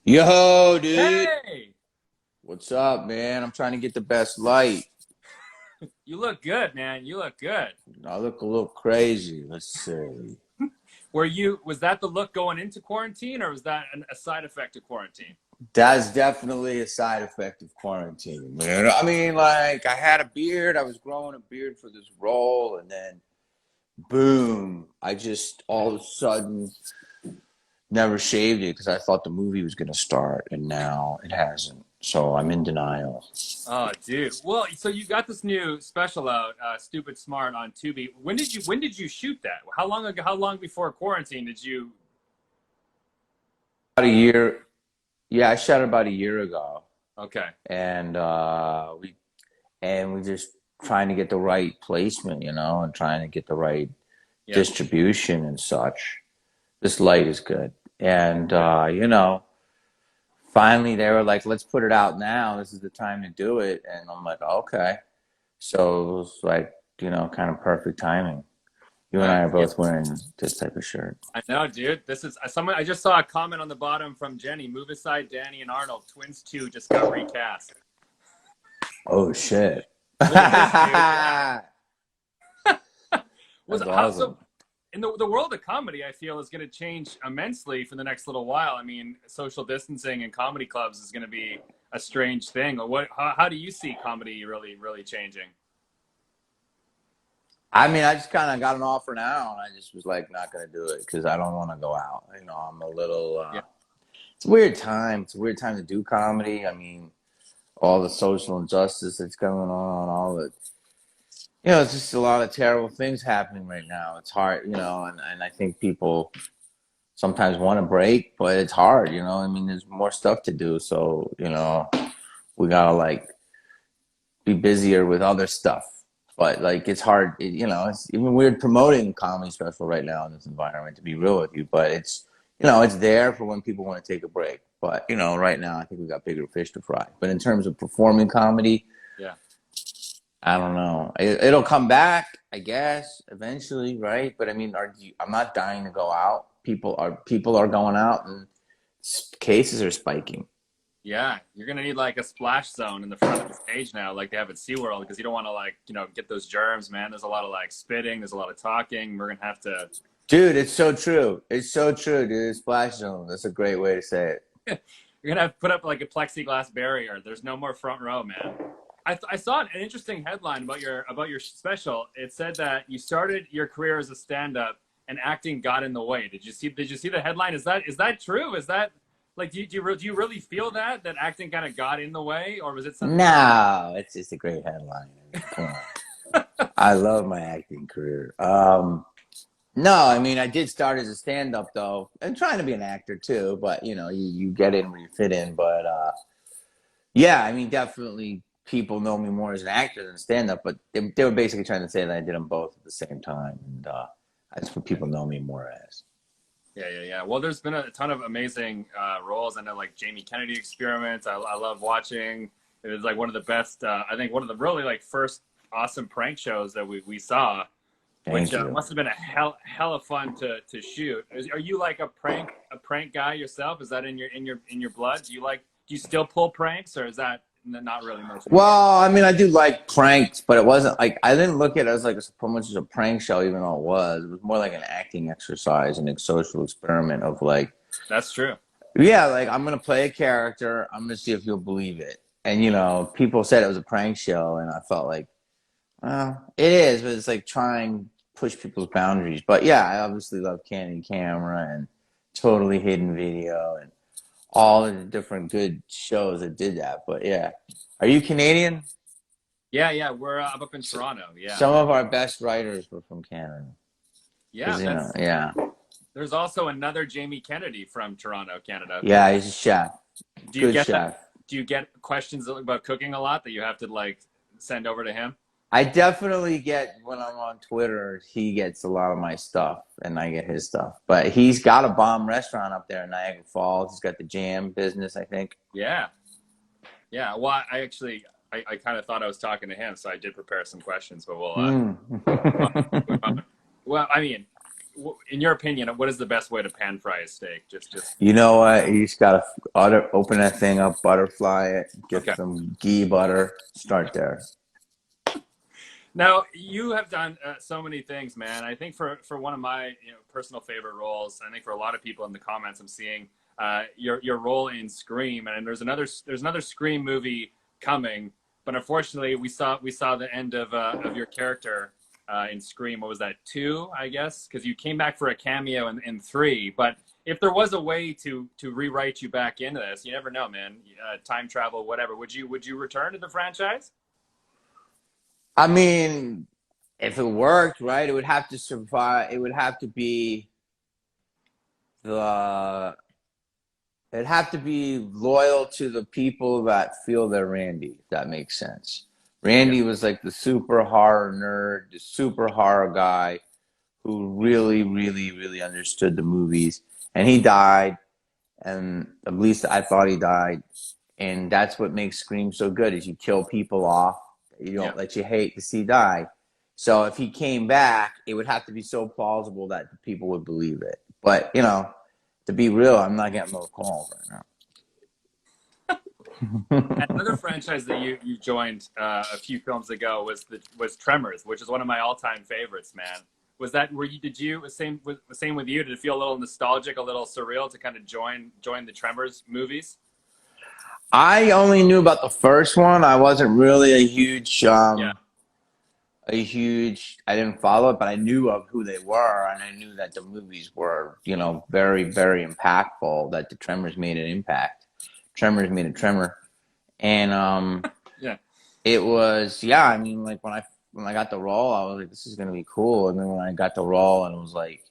Yo, dude. Hey, What's up, man? I'm trying to get the best light. you look good, man. You look good. I look a little crazy. Let's see. Was that the look going into quarantine or was that a side effect of quarantine? That's definitely a side effect of quarantine, man. I mean, like, I had a beard. I was growing a beard for this role, and then boom, I just all of a sudden never shaved it because I thought the movie was going to start, and now it hasn't. So I'm in denial. Oh, dude. Well, so you got this new special out, Stoopid Smart on Tubi. When did you shoot that? How long ago, how long before quarantine did you? About a year. Yeah, I shot it about a year ago. Okay. And we just trying to get the right placement, and trying to get the right Yeah. distribution and such. This light is good, and finally they were like, "Let's put it out now. This is the time to do it." And I'm like, "Okay." So it was like, kind of perfect timing. You and I are Yeah. both wearing this type of shirt. I know, dude. This is someone. I just saw a comment on the bottom from Jenny. Move aside, Danny and Arnold. Twins 2 just got recast. Oh shit! Look at this, dude. Yeah. Was That's how so? awesome. In the world of comedy, I feel is going to change immensely for the next little while. I mean, social distancing and comedy clubs is going to be a strange thing. How do you see comedy really changing? I mean, I just kind of got an offer now, and I just was like, not gonna do it because I don't want to go out. I'm a little. Yeah, It's a weird time. It's a weird time to do comedy. I mean, all the social injustice that's going on, all the, it's just a lot of terrible things happening right now. It's hard, and I think people sometimes want to break, but it's hard. I mean, there's more stuff to do, so we gotta like be busier with other stuff. But like it's hard, it's even weird promoting comedy special right now in this environment. To be real with you, but it's there for when people want to take a break. But right now I think we got bigger fish to fry. But in terms of performing comedy, yeah, I don't know. It'll come back, I guess, eventually, right? But I mean, I'm not dying to go out. People are going out, and cases are spiking. yeah. You're going to need like a splash zone in the front of the stage now, like they have at SeaWorld, because you don't want to get those germs, man. There's a lot of like spitting. There's a lot of talking. We're gonna have to. Dude, it's so true. It's so true, dude. Splash zone. That's a great way to say it. You're gonna have to put up like a plexiglass barrier. There's no more front row, man. I saw an interesting headline about your special. It said that you started your career as a stand-up and acting got in the way. Did you see the headline? Is that true? Is that like do you really feel that acting kind of got in the way, or was it something more? No, it's just a great headline. I mean, come on. I love my acting career. No, I mean, I did start as a stand-up though, and trying to be an actor too. But you get in where you fit in. But yeah, I mean, definitely people know me more as an actor than stand-up. But they were basically trying to say that I did them both at the same time, and that's what people know me more as. Yeah. Well, there's been a ton of amazing roles. I know, like Jamie Kennedy experiments. I love watching. It was like one of the best. I think one of the really like first awesome prank shows that we saw, which Thank you. must have been a hella fun to shoot. Are you like a prank guy yourself? Is that in your blood? Do you still pull pranks, or is that not really much anymore? Well, I mean, I do like pranks, but it wasn't like I didn't look at it as like so much as a prank show, even though it was. It was more like an acting exercise and a social experiment of like, That's true. yeah, like I'm gonna play a character. I'm gonna see if you'll believe it. And people said it was a prank show, and I felt like, well, it is, but it's like trying to push people's boundaries. But yeah, I obviously love Candid Camera and Totally Hidden Video and all of the different good shows that did that. But yeah, are you Canadian? Yeah. We're up in Toronto. Yeah, Some of our best writers were from Canada. yeah. Because, That's yeah. There's also another Jamie Kennedy from Toronto, Canada. Yeah, he's a chef. Do you Good get that? chef. Do you get questions about cooking a lot that you have to like send over to him? I definitely get when I'm on Twitter, he gets a lot of my stuff and I get his stuff. But he's got a bomb restaurant up there in Niagara Falls. He's got the jam business, I think. Yeah, yeah. Well, I actually, I kind of thought I was talking to him, so I did prepare some questions, but we'll Mm. move on. Well, I mean, in your opinion, what is the best way to pan fry a steak? Just You know what? You just gotta open that thing up, butterfly it, get okay. some ghee butter, start there. Now you have done so many things, man. I think for one of my personal favorite roles, I think for a lot of people in the comments, I'm seeing your role in Scream, and there's another Scream movie coming, but unfortunately we saw the end of your character in Scream. What was that, 2? I guess because you came back for a cameo in 3, but if there was a way to rewrite you back into this, you never know, man. Time travel, whatever. Would you return to the franchise? I mean, if it worked, right, it would have to survive. It would have to be the. It'd have to be loyal to the people that feel they're Randy. If that makes sense. Yeah, Randy was like the super horror nerd, the super horror guy who really, really, really understood the movies, and he died. And at least I thought he died. And that's what makes Scream so good is you kill people off that you yeah. don't that you hate to see die. So if he came back, it would have to be so plausible that the people would believe it. But to be real, I'm not getting those calls right now. Another franchise that you joined a few films ago was Tremors, which is one of my all time favorites. Man, was that were you? Did you same with you? Did it feel a little nostalgic, a little surreal to kind of join the Tremors movies? I only knew about the first one. I wasn't really Yeah, I didn't follow it, but I knew of who they were, and I knew that the movies were, very, very impactful, that the Tremors made an impact. Tremors made a tremor. And yeah, it was, yeah, I mean, like when I got the role, I was like, this is gonna be cool. And then when I got the role and it was like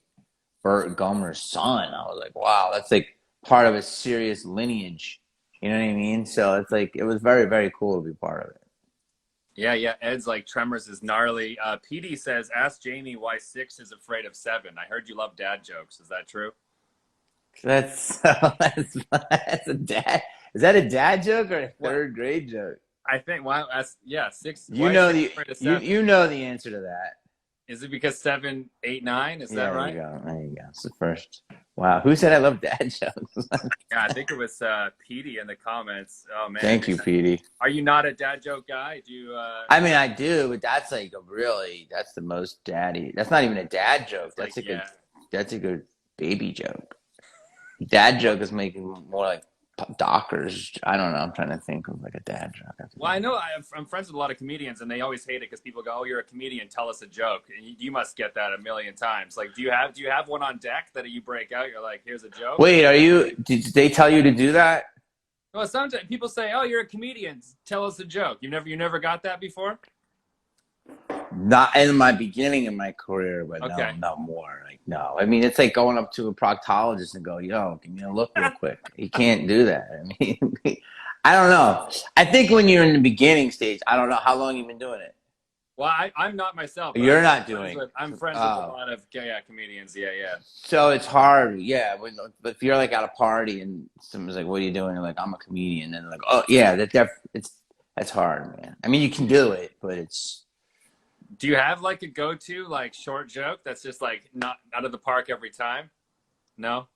Burt Gummer's son, I was like, wow, that's like part of a serious lineage. You know what I mean? So it's like it was very, very cool to be part of it. yeah, yeah. Ed's like Tremors is gnarly. PD says, ask Jamie why 6 is afraid of 7. I heard you love dad jokes. Is that true? That's a dad. Is that a dad joke or a What? third grade joke? I think why? Yeah, 6. You Why is know 6 the afraid of you 7? you know the answer to that. Is it because 7, 8, 9? Is Yeah, that there you right? go. There you go. It's the first. Wow, who said I love dad jokes? Yeah, I think it was Petey in the comments. Oh man, Thank you, Petey. are you not a dad joke guy? Do you? I mean, I do, but that's like that's the most daddy. That's not even a dad joke. It's like yeah. That's a good baby joke. Dad What? joke is making more like Dockers. I don't know. I'm trying to think of like a dad joke. Well, I know I'm friends with a lot of comedians, and they always hate it because people go, "Oh, you're a comedian. Tell us a joke." And you must get that a million times. Like, do you have one on deck that you break out? You're like, "Here's a joke." Wait, did they tell you to do that? Well, sometimes people say, "Oh, you're a comedian. Tell us a joke." You never got that before? Not in my beginning of my career, but no, Okay. no more. Like no, I mean it's like going up to a proctologist and go, "Yo, give me a look real quick." You can't do that. I mean, I don't know. I think when you're in the beginning stage, I don't know how long you've been doing it. Well, I'm not myself, but You're not doing. I'm friends with a lot of comedians. Yeah, yeah. So it's hard, yeah. But if you're like at a party and someone's like, "What are you doing?" You're like, "I'm a comedian," and like, "Oh yeah, that's hard, man." I mean, you can do it, but it's. Do you have like a go-to like short joke that's just like not out of the park every time? No.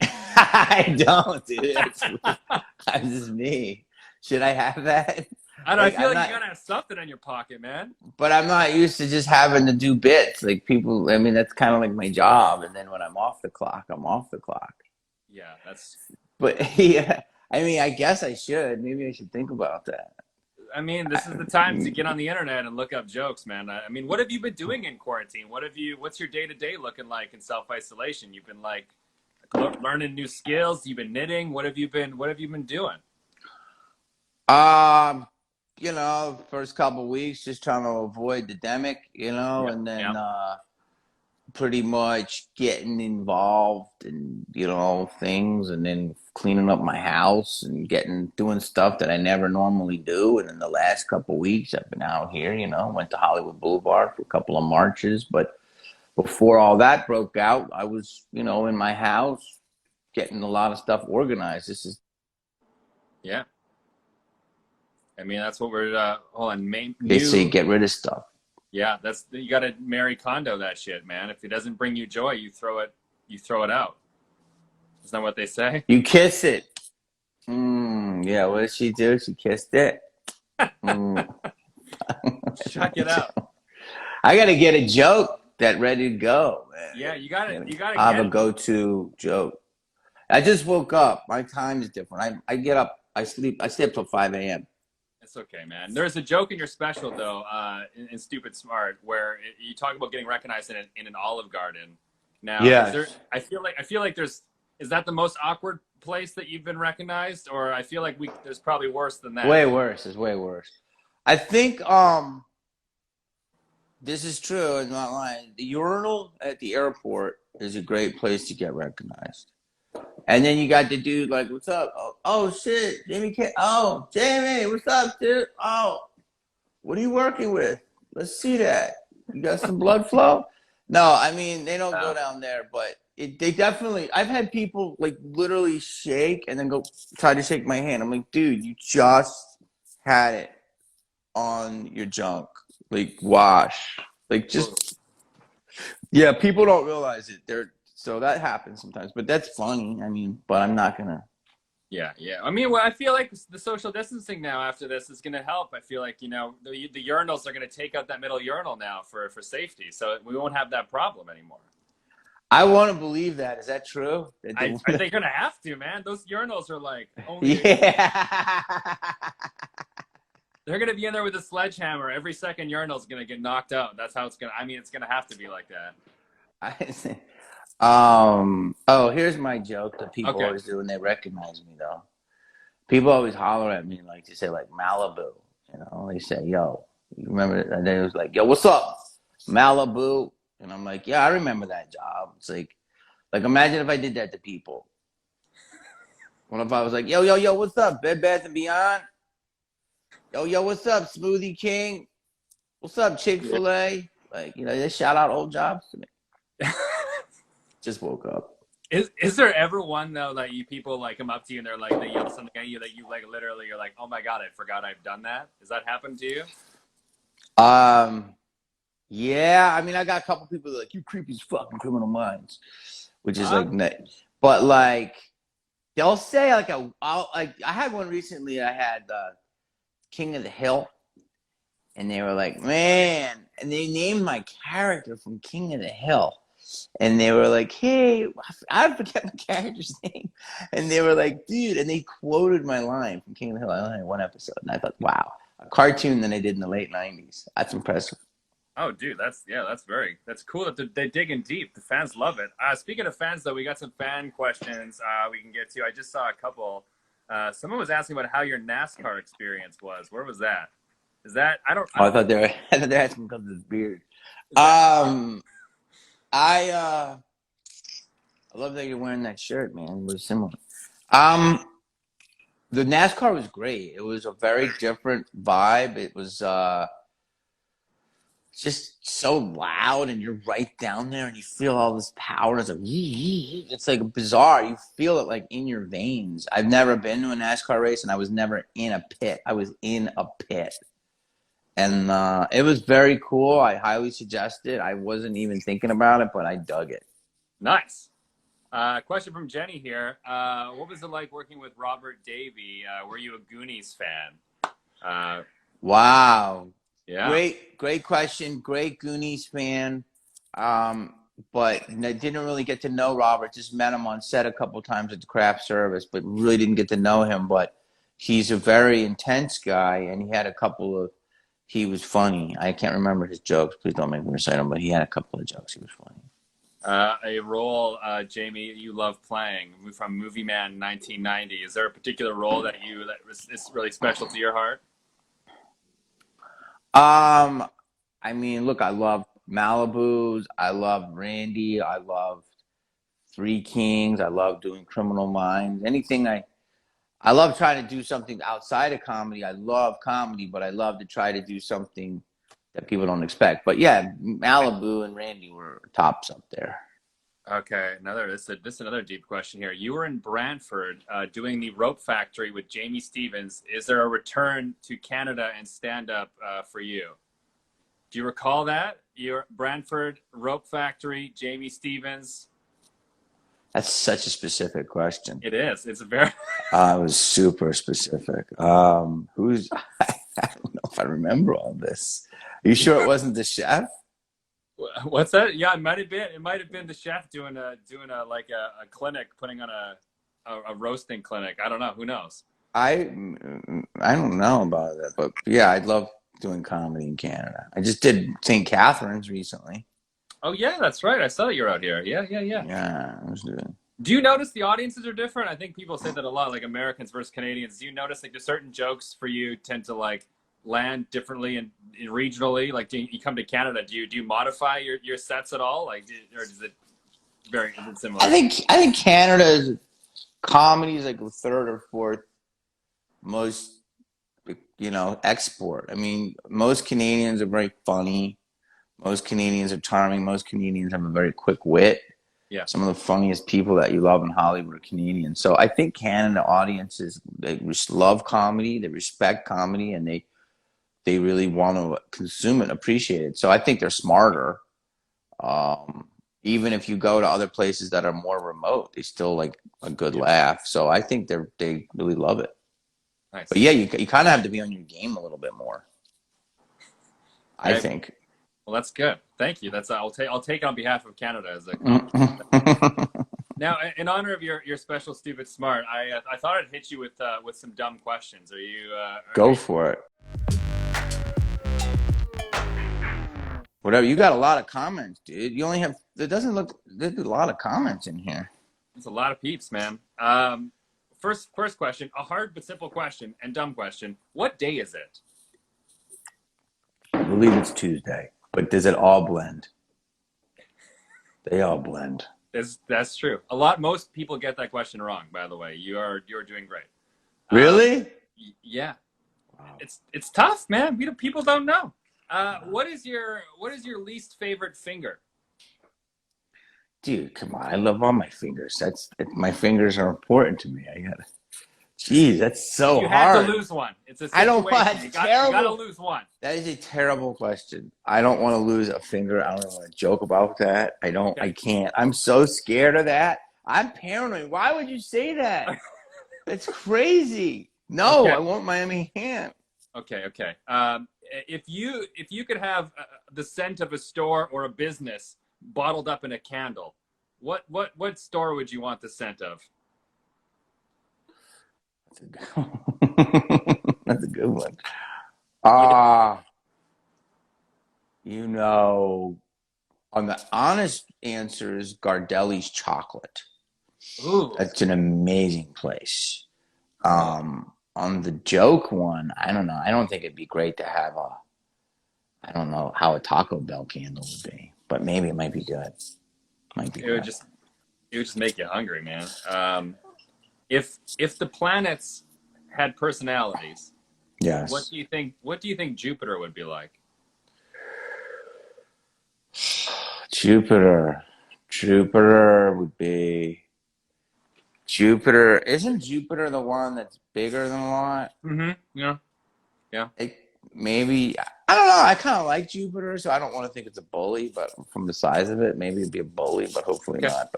I don't, dude. That's just me. Should I have that? I don't know. I Like, feel I'm like not, you gotta have something in your pocket, man. but I'm not used to just having to do bits. Like people, I mean, that's kind of like my job. And then when I'm off the clock, I'm off the clock. Yeah, that's. But yeah, I mean, I guess I should. Maybe I should think about that. I mean, this is the time to get on the internet and look up jokes, man. I mean, what have you been doing in quarantine? What's your day to day looking like in self isolation? You've been like learning new skills. You've been knitting. What have you been doing? Um, first couple weeks just trying to avoid the demic, Yeah, and yeah, then pretty much getting involved in things, and then cleaning up my house and doing stuff that I never normally do. And in the last couple weeks I've been out here, went to Hollywood Boulevard for a couple of marches. But before all that broke out, I was in my house getting a lot of stuff organized. This is yeah. I mean, that's what we're hold on. They say New. get rid of stuff. Yeah, you got to Mary Kondo that shit, man. If it doesn't bring you joy, you throw it out. Isn't that what they say? You kiss it. Yeah, what did she do? She kissed it. Check it out. I gotta get a joke that ready to go, Yeah, man. you gotta I have a get them. go-to joke. I just woke up. My time is different. I get up. I stay up till 5 a.m. It's okay, man. There's a joke in your special though, in Stoopid Smart, where you talk about getting recognized in an Olive Garden. Now, is there? Yes. I feel like there's. Is that the most awkward place that you've been recognized, or I feel like there's probably worse than that. Way worse. It's way worse. I think this is true. I'm not lying. The urinal at the airport is a great place to get recognized. And then you got the dude like, "What's up? Oh shit, Jamie. Oh, Jamie, what's up, dude? Oh, what are you working with? Let's see that. You got some blood flow?" No, I mean they don't go down there, but they definitely. I've had people like literally shake and then go try to shake my hand. I'm like, dude, you just had it on your junk. Like wash. Like just yeah. People don't realize it. So that happens sometimes, but that's funny. I mean, but I'm not gonna. Yeah, yeah. I mean, well, I feel like the social distancing now after this is going to help. I feel like, the urinals are going to take out that middle urinal now for safety. So we won't have that problem anymore. I want to believe that. Is that true? I think they're going to have to, man. Those urinals are like only. Yeah. They're going to be in there with a sledgehammer. Every second urinal is going to get knocked out. That's how it's going to, I mean, it's going to have to be like that. Oh, here's my joke that people always do when they recognize me, though. People always holler at me, like, they say, like, Malibu. They say, yo, you remember it? And then it was like, yo, what's up, Malibu? And I'm like, yeah, I remember that job. It's like imagine if I did that to people. What if I was like, yo, what's up, Bed Bath & Beyond? Yo, what's up, Smoothie King? What's up, Chick-fil-A? Like, they shout out old jobs to me. Just woke up. Is there ever one though that people like come up to you and they yell something at you that you like literally you're like, oh my god, I forgot I've done that? Does that happen to you? Yeah. I mean, I got a couple people that are like, you creepy as fucking Criminal Minds, which is like, but like they'll say like I had one recently. I had King of the Hill, and they were like, man, and they named my character from King of the Hill. And they were like, hey, I forget my character's name. And they were like, dude, and they quoted my line from King of the Hill. I only had one episode. And I thought, wow, a cartoon that I did in the late 90s. That's impressive. Oh, dude, that's cool that they're digging deep. The fans love it. Speaking of fans, though, we got some fan questions we can get to. I just saw a couple. Someone was asking about how your NASCAR experience was. Where was that? Is that, I thought they were asking because of his beard. I love that you're wearing that shirt, man. It was similar. The NASCAR was great. It was a very different vibe. It was just so loud, and you're right down there, and you feel all this power. It's like bizarre. You feel it like in your veins. I've never been to a NASCAR race, and I was never in a pit. I was in a pit. And it was very cool. I highly suggest it. I wasn't even thinking about it, but I dug it. Nice. Question from Jenny here. What was it like working with Robert Davey? Were you a Goonies fan? Wow. Yeah. Great question. Great Goonies fan. But I didn't really get to know Robert. Just met him on set a couple times at the craft service, but really didn't get to know him. But he's a very intense guy, and he was funny. I can't remember his jokes. Please don't make me recite them, but he had a couple of jokes. He was funny. A role, Jamie, you love playing from Movie Man 1990. Is there a particular role that is really special to your heart? I mean, look, I love Malibu's. I love Randy. I love Three Kings. I love doing Criminal Minds. I love trying to do something outside of comedy. I love comedy, but I love to try to do something that people don't expect. But yeah, Malibu and Randy were tops up there. Okay, this is another deep question here. You were in Brantford doing the Rope Factory with Jamie Stevens. Is there a return to Canada and stand up for you? Do you recall that? Your Brantford Rope Factory, Jamie Stevens. That's such a specific question. It is. It's a very. It was super specific. Who's? I don't know if I remember all this. Are you sure it wasn't the chef? What's that? Yeah, it might have been. It might have been the chef doing a like a clinic, putting on a roasting clinic. I don't know. Who knows? I I don't know about it, but yeah, I'd love doing comedy in Canada. I just did St. Catharines recently. Oh yeah, that's right. I saw that you're out here. Yeah, yeah, yeah. Yeah, I was doing. Do you notice the audiences are different? I think people say that a lot, like Americans versus Canadians. Do you notice like there's certain jokes for you tend to like land differently and regionally? Like, do you come to Canada? Do you modify your sets at all? Like, or is it very similar? I think Canada's comedy is like the third or fourth most, export. I mean, most Canadians are very funny. Most Canadians are charming. Most Canadians have a very quick wit. Yeah. Some of the funniest people that you love in Hollywood are Canadians. So I think Canada audiences, they just love comedy, they respect comedy, and they really want to consume it, appreciate it. So I think they're smarter. Even if you go to other places that are more remote, they still like a good laugh. So I think they really love it. Nice. But yeah, you kind of have to be on your game a little bit more, I think. Well, that's good. Thank you. That's I'll take it on behalf of Canada as a Now, in honor of your special Stoopid Smart, I thought I'd hit you with some dumb questions. Are you Go for it. Whatever. You got a lot of comments, dude. You only have. It doesn't look. There's a lot of comments in here. There's a lot of peeps, man. First question, a hard but simple question and dumb question. What day is it? I believe it's Tuesday, but does it all blend? They all blend. That's true. Most people get that question wrong. By the way, you're doing great. Really? Yeah. Wow. It's tough, man. People don't know. What is your least favorite finger? Dude, come on! I love all my fingers. My fingers are important to me. Jeez, that's so hard. You have to lose one. It's a situation. I don't want. You got to lose one. That is a terrible question. I don't want to lose a finger. I don't want to joke about that. I don't. Okay. I can't. I'm so scared of that. I'm paranoid. Why would you say that? That's crazy. No, Okay. I want Miami ham. Okay. If you could have the scent of a store or a business bottled up in a candle, what store would you want the scent of? That's a good one. On the honest answer is Gardelli's chocolate. Ooh. That's an amazing place. On the joke one, I don't know. I don't think it'd be great to have I don't know how a Taco Bell candle would be, but maybe it might be good. It would just make you hungry, man. If the planets had personalities, yes. What do you think Jupiter would be like? Jupiter would be Jupiter. Isn't Jupiter the one that's bigger than a lot? Mm-hmm. Yeah. Maybe I don't know. I kind of like Jupiter, so I don't want to think it's a bully. But from the size of it, maybe it'd be a bully, but hopefully not.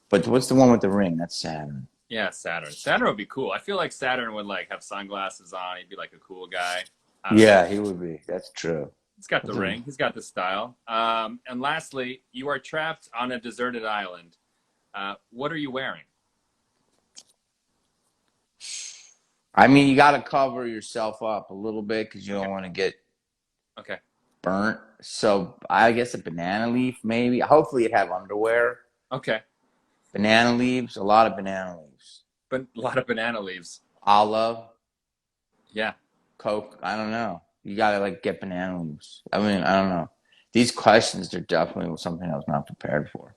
But what's the one with the ring? That's Saturn. Yeah, Saturn. Saturn would be cool. I feel like Saturn would like have sunglasses on. He'd be like a cool guy. Yeah, he would be. That's true. He's got the ring. He's got the style. And lastly, you are trapped on a deserted island. What are you wearing? I mean, you got to cover yourself up a little bit because you don't want to get burnt. So I guess a banana leaf, maybe. Hopefully, you'd have underwear. Okay. Banana leaves, a lot of banana leaves. But a lot of banana leaves. Olive. Yeah. Coke. I don't know. You got to get banana leaves. I mean, I don't know. These questions are definitely something I was not prepared for.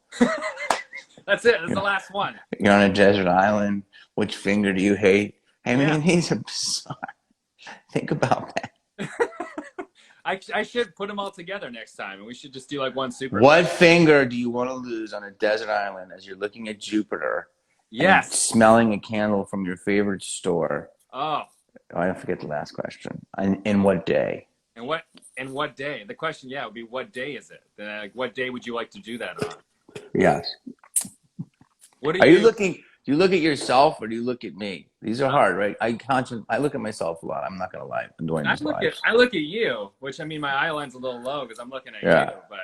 That's it. That's the last one. You're on a desert island. Which finger do you hate? I mean, these are bizarre. Think about that. I should put them all together next time, and we should just do one super. What finger do you want to lose on a desert island as you're looking at Jupiter? Yes. And smelling a candle from your favorite store. Oh. I forget the last question. In what day? And what And what day? The question, yeah, would be what day is it? Like, what day would you like to do that on? Yes. What Are you you? looking? Do you look at yourself or do you look at me? These are hard, right? I look at myself a lot. I'm not gonna lie during these lives. I look at you, which I mean, my eye line's a little low because I'm looking at you. Yeah, But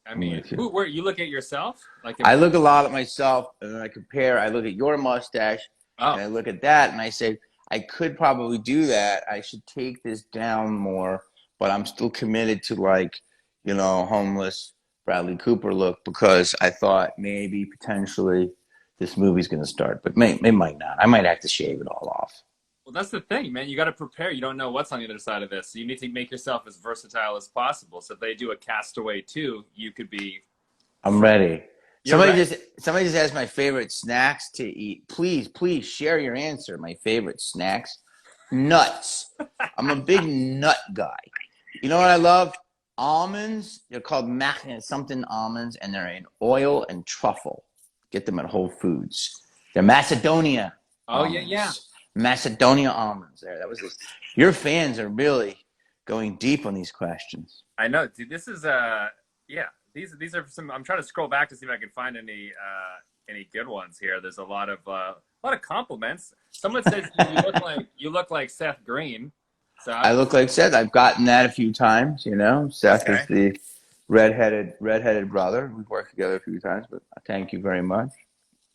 I I'm mean, with you. where you look at yourself? Like, I look a lot at myself and then I compare. I look at your mustache oh, and I look at that and I say, I could probably do that. I should take this down more, but I'm still committed to like, homeless Bradley Cooper look because I thought maybe potentially this movie's going to start, but it might not. I might have to shave it all off. well, that's the thing, man. You got to prepare. You don't know what's on the other side of this. So you need to make yourself as versatile as possible. So if they do a Castaway 2, you could be. I'm ready. You're right. Somebody just asked my favorite snacks to eat. Please share your answer. My favorite snacks, nuts. I'm a big nut guy. You know what I love? Almonds. They're called something almonds, and they're in oil and truffle. Get them at Whole Foods. They're Macedonia. Oh Almonds. yeah. Macedonia almonds. There. That was this. Your fans are really going deep on these questions. I know, dude. This is yeah. These are some. I'm trying to scroll back to see if I can find any good ones here. There's a lot of compliments. Someone says you look like Seth Green. So I look like Seth. I've gotten that a few times. Seth is the redheaded brother. We've worked together a few times, but thank you very much.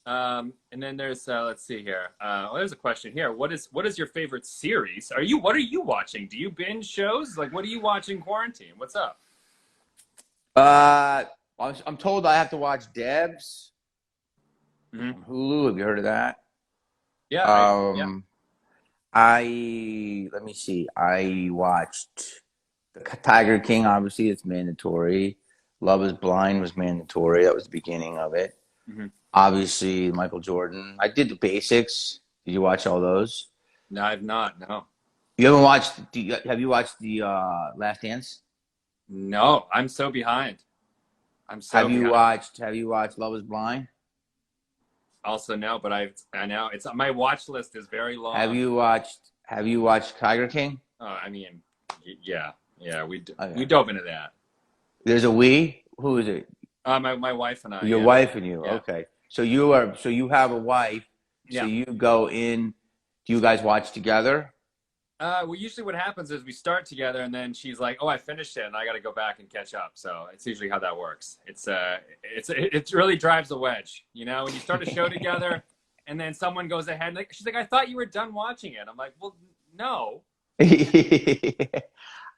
And then there's let's see here. There's a question here. What is your favorite series? What are you watching? Do you binge shows? Like, what do you watch in quarantine? What's up? I'm told I have to watch Debs. Mm-hmm. Hulu. Have you heard of that? Yeah. Yeah. Let me see. I watched the Tiger King. Obviously, it's mandatory. Love Is Blind was mandatory. That was the beginning of it. Mm-hmm. Obviously, Michael Jordan. I did the basics. Did you watch all those? No, I've not. No. You haven't watched? Have you watched the Last Dance? No, I'm so behind. Have you watched Love Is Blind? Also, no, but I know it's my watch list is very long. Have you watched Tiger King? I mean, yeah, we Okay. dove into that. There's a we. Who is it? My wife and I. Your wife and you. Yeah. Okay. So you have a wife. So you go in. Do you guys watch together? Well, usually what happens is we start together, and then she's like, "Oh, I finished it, and I got to go back and catch up." So it's usually how that works. It really drives a wedge, when you start a show together, and then someone goes ahead, and she's like, "I thought you were done watching it." I'm like, "Well, no."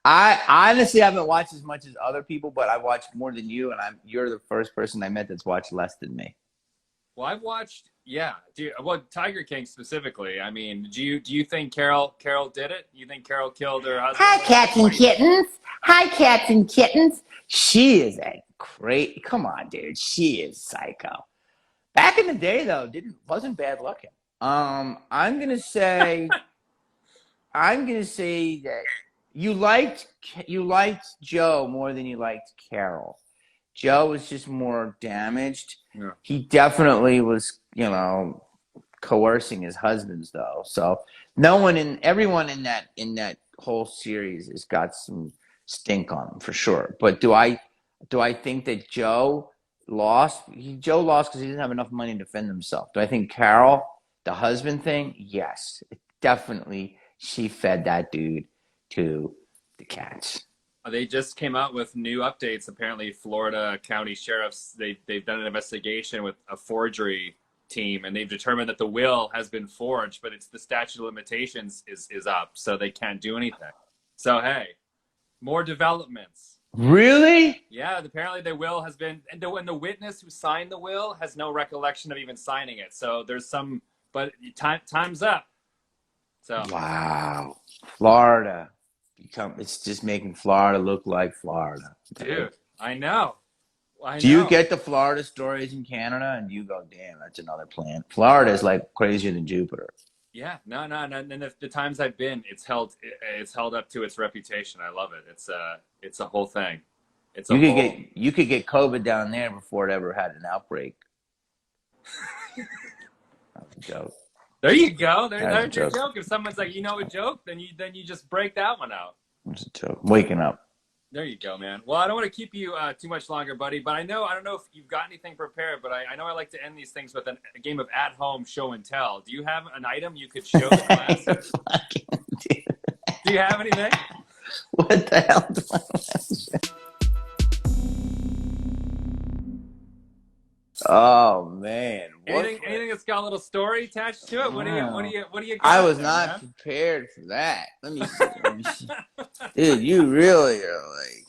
I honestly haven't watched as much as other people, but I've watched more than you, and you're the first person I met that's watched less than me. Well, I've watched, Tiger King specifically. I mean, do you think Carol did it? You think Carol killed her husband? Hi, cats and kittens. Hi, cats and kittens. She is come on, dude. She is psycho. Back in the day, though, wasn't bad looking. I'm gonna say that you liked Joe more than you liked Carol. Joe was just more damaged. Yeah. He definitely was, coercing his husbands though. So everyone in that whole series has got some stink on him for sure. But do I think that Joe lost? Joe lost because he didn't have enough money to defend himself. Do I think Carol, the husband thing? Yes, definitely. She fed that dude to the cats. They just came out with new updates. Apparently, Florida County Sheriffs, they've done an investigation with a forgery team, and they've determined that the will has been forged, but it's the statute of limitations is up, so they can't do anything. So, hey, more developments. Really? Yeah, apparently the will has been, and the witness who signed the will has no recollection of even signing it. So there's but time's up. So wow, Florida. It's just making Florida look like Florida. Dude, I know. Do you get the Florida stories in Canada and you go, damn, that's another planet? Florida is like crazier than Jupiter. Yeah, no. And the times I've been, it's held up to its reputation. I love it. It's a whole thing. You could get COVID down there before it ever had an outbreak. That's a joke. There you go. There's your joke. If someone's like, a joke, then you just break that one out. It's a joke. I'm waking up. There you go, man. Well, I don't want to keep you too much longer, buddy. But I don't know if you've got anything prepared. But I know I like to end these things with a game of at-home show and tell. Do you have an item you could show the class? Do you have anything? What the hell do I want? Oh man! Anything that's got a little story attached to it? What do you got? I was there, not man? prepared for that. Let me see. Let me see. Dude, you really are like,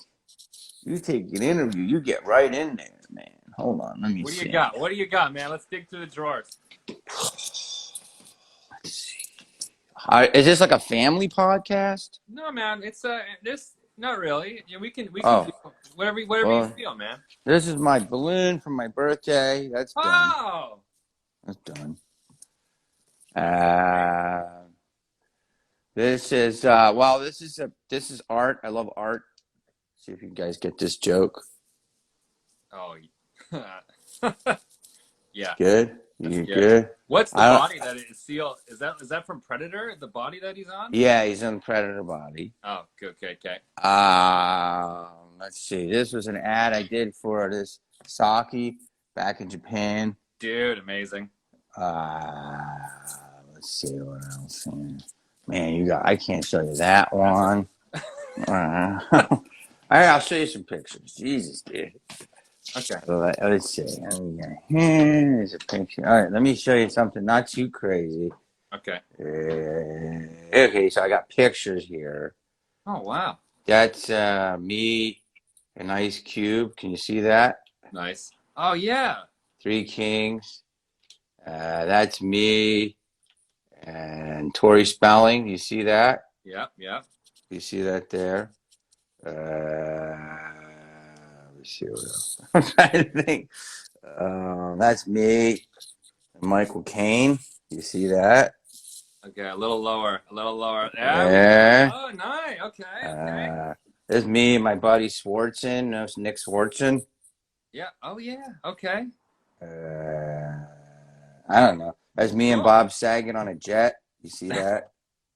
you take an interview, you get right in there, man. Hold on, let me see. What do you got? What do you got, man? Let's dig through the drawers. Let's see. Is this like a family podcast? No, man. It's this. Not really. Yeah, we can do whatever you feel, man. This is my balloon for my birthday. That's done. Oh. That's done. This is this is art. I love art. See if you guys get this joke. Oh. Yeah. Good. You good? What's the body that is sealed? Is that from Predator? The body that he's on? Yeah, he's on Predator body. Oh, okay. Let's see. This was an ad I did for this sake back in Japan. Dude, amazing. Let's see what else. Man, I can't show you that one. All right, I'll show you some pictures. Jesus, dude. Okay. Let's see. Here's a picture. All right, let me show you something not too crazy. Okay. Okay, so I got pictures here. Oh, wow. That's me, an ice cube. Can you see that? Nice. Oh, yeah. 3 kings. That's me and Tori Spelling. You see that? Yeah. You see that there? Let's see what else. I'm trying to think. That's me and Michael Caine. You see that? Okay, a little lower. Yeah. Oh, nice. Okay. There's me and my buddy Swartzen. That's Nick Swartzen. Yeah. Oh, yeah. Okay. I don't know. That's me and Bob Saget on a jet. You see that?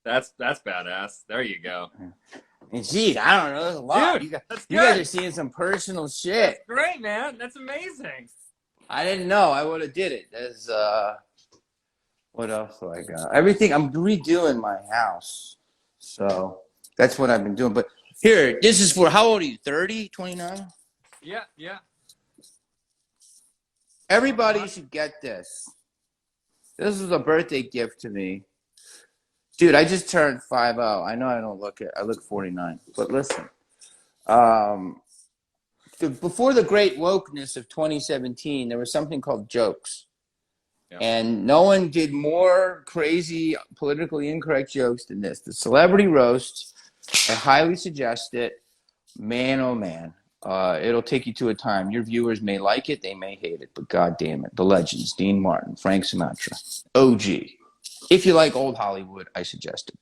That's badass. There you go. And geez, I don't know. There's a lot. Dude, you guys are seeing some personal shit. That's great, man. That's amazing. I didn't know. I would have did it. There's what else do I got? Everything. I'm redoing my house. So that's what I've been doing. But here, this is for, how old are you? 30, 29? Yeah. Everybody should get this. This is a birthday gift to me. Dude, I just turned 50. I know I don't look it. I look 49. But listen, before the great wokeness of 2017, there was something called jokes. Yeah. And no one did more crazy, politically incorrect jokes than this. The celebrity roasts. I highly suggest it. Man, oh man. It'll take you to a time. Your viewers may like it, they may hate it, but God damn it. The legends, Dean Martin, Frank Sinatra, OG. If you like old Hollywood, I suggest it.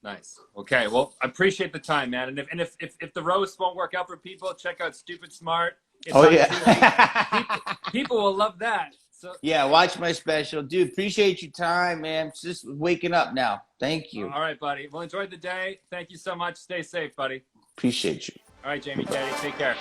Nice. Okay. Well, I appreciate the time, man. And if the roast won't work out for people, check out Stoopid Smart. It's people will love that. So yeah, watch my special, dude. Appreciate your time, man. Just waking up now. Thank you. All right, buddy. Well, enjoy the day. Thank you so much. Stay safe, buddy. Appreciate you. All right, Jamie Caddy. Take care.